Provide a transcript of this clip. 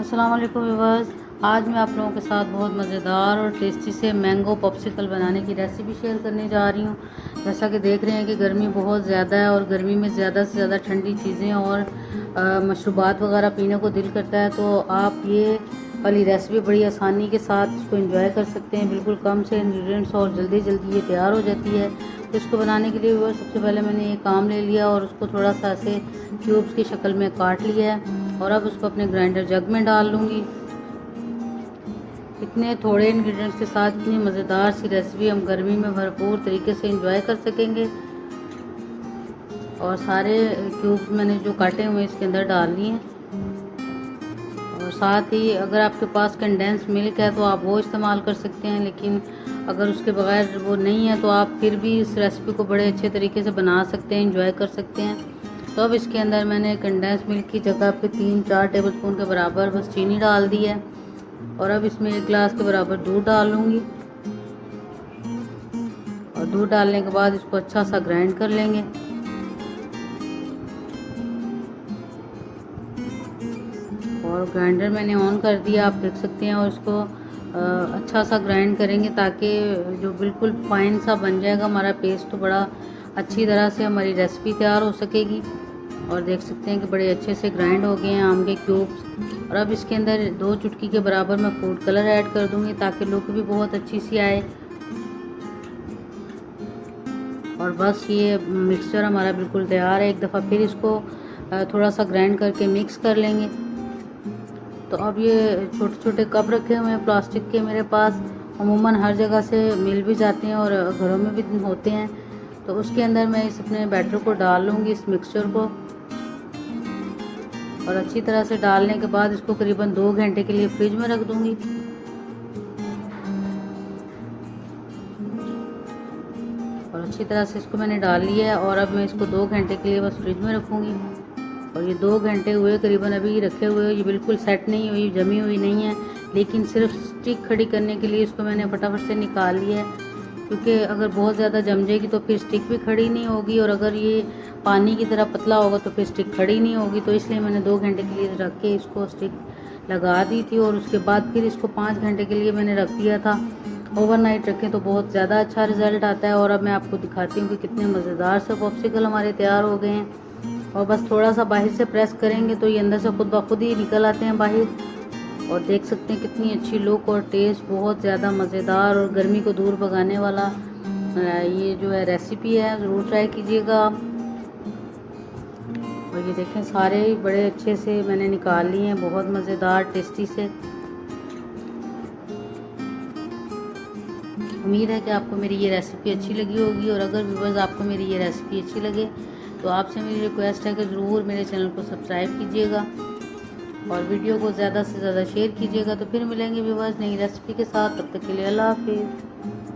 अस्सलाम वालेकुम व्यूअर्स। आज मैं आप लोगों के साथ बहुत मज़ेदार और टेस्टी से मैंगो पॉप्सिकल बनाने की रेसिपी शेयर करने जा रही हूँ। जैसा कि देख रहे हैं कि गर्मी बहुत ज़्यादा है और गर्मी में ज़्यादा से ज़्यादा ठंडी चीज़ें और मशरूबात वगैरह पीने को दिल करता है, तो आप ये वाली रेसिपी बड़ी आसानी के साथ इसको एंजॉय कर सकते हैं। बिल्कुल कम से इंग्रेडिएंट्स और जल्दी जल्दी ये तैयार हो जाती है। तो इसको बनाने के लिए व्यूअर्स सबसे पहले मैंने एक आम ले लिया और उसको थोड़ा सा ऐसे क्यूब्स की शक्ल में काट लिया है और अब उसको अपने ग्राइंडर जग में डाल लूँगी। इतने थोड़े इंग्रेडिएंट्स के साथ इतनी मज़ेदार सी रेसिपी हम गर्मी में भरपूर तरीके से एंजॉय कर सकेंगे। और सारे क्यूब्स मैंने जो काटे हुए इसके अंदर डाल लिए हैं। और साथ ही अगर आपके पास कंडेंस मिल्क है तो आप वो इस्तेमाल कर सकते हैं, लेकिन अगर उसके बगैर वो नहीं है तो आप फिर भी इस रेसिपी को बड़े अच्छे तरीके से बना सकते हैं, एंजॉय कर सकते हैं। तो अब इसके अंदर मैंने कंडेंस मिल्क की जगह पे 3-4 टेबलस्पून के बराबर बस चीनी डाल दी है और अब इसमें 1 गिलास के बराबर दूध डाल लूँगी। और दूध डालने के बाद इसको अच्छा सा ग्राइंड कर लेंगे। और ग्राइंडर मैंने ऑन कर दिया, आप देख सकते हैं। और इसको अच्छा सा ग्राइंड करेंगे ताकि जो बिल्कुल फाइन सा बन जाएगा हमारा पेस्ट, तो बड़ा अच्छी तरह से हमारी रेसिपी तैयार हो सकेगी। और देख सकते हैं कि बड़े अच्छे से ग्राइंड हो गए हैं आम के क्यूब्स। और अब इसके अंदर 2 चुटकी के बराबर मैं फूड कलर ऐड कर दूंगी ताकि लुक भी बहुत अच्छी सी आए। और बस ये मिक्सचर हमारा बिल्कुल तैयार है। एक दफ़ा फिर इसको थोड़ा सा ग्राइंड करके मिक्स कर लेंगे। तो अब ये छोटे छोटे कप रखे हुए हैं प्लास्टिक के मेरे पास, अमूमन हर जगह से मिल भी जाते हैं और घरों में भी होते हैं। तो उसके अंदर मैं इस अपने बैटर को डाल लूँगी, इस मिक्सचर को। और अच्छी तरह से डालने के बाद इसको करीबन 2 घंटे के लिए फ्रिज में रख दूँगी। और अच्छी तरह से इसको मैंने डाल लिया है और अब मैं इसको 2 घंटे के लिए बस फ्रिज में रखूँगी। और ये 2 घंटे हुए करीबन अभी रखे हुए, ये बिल्कुल सेट नहीं हुई, जमी हुई नहीं है, लेकिन सिर्फ स्टिक खड़ी करने के लिए इसको मैंने फटाफट से निकाल लिया है। क्योंकि अगर बहुत ज़्यादा जम जाएगी तो फिर स्टिक भी खड़ी नहीं होगी, और अगर ये पानी की तरह पतला होगा तो फिर स्टिक खड़ी नहीं होगी। तो इसलिए मैंने 2 घंटे के लिए रख के इसको स्टिक लगा दी थी। और उसके बाद फिर इसको 5 घंटे के लिए मैंने रख दिया था। ओवरनाइट रखें तो बहुत ज़्यादा अच्छा रिज़ल्ट आता है। और अब मैं आपको दिखाती हूँ कि कितने मज़ेदार से पॉप्सिकल हमारे तैयार हो गए हैं। और बस थोड़ा सा बाहर से प्रेस करेंगे तो ये अंदर से खुद ब खुद ही निकल आते हैं बाहर। और देख सकते हैं कितनी अच्छी लुक और टेस्ट, बहुत ज़्यादा मज़ेदार और गर्मी को दूर भगाने वाला ये जो है रेसिपी है, ज़रूर ट्राई कीजिएगा। और ये देखें सारे बड़े अच्छे से मैंने निकाल लिए हैं, बहुत मज़ेदार टेस्टी से। उम्मीद है कि आपको मेरी ये रेसिपी अच्छी लगी होगी। और अगर व्यूअर्स आपको मेरी ये रेसिपी अच्छी लगे तो आपसे मेरी रिक्वेस्ट है कि ज़रूर मेरे चैनल को सब्सक्राइब कीजिएगा और वीडियो को ज़्यादा से ज़्यादा शेयर कीजिएगा। तो फिर मिलेंगे व्यूअर्स नई रेसिपी के साथ, तब तक के लिए अल्लाह हाफिज़।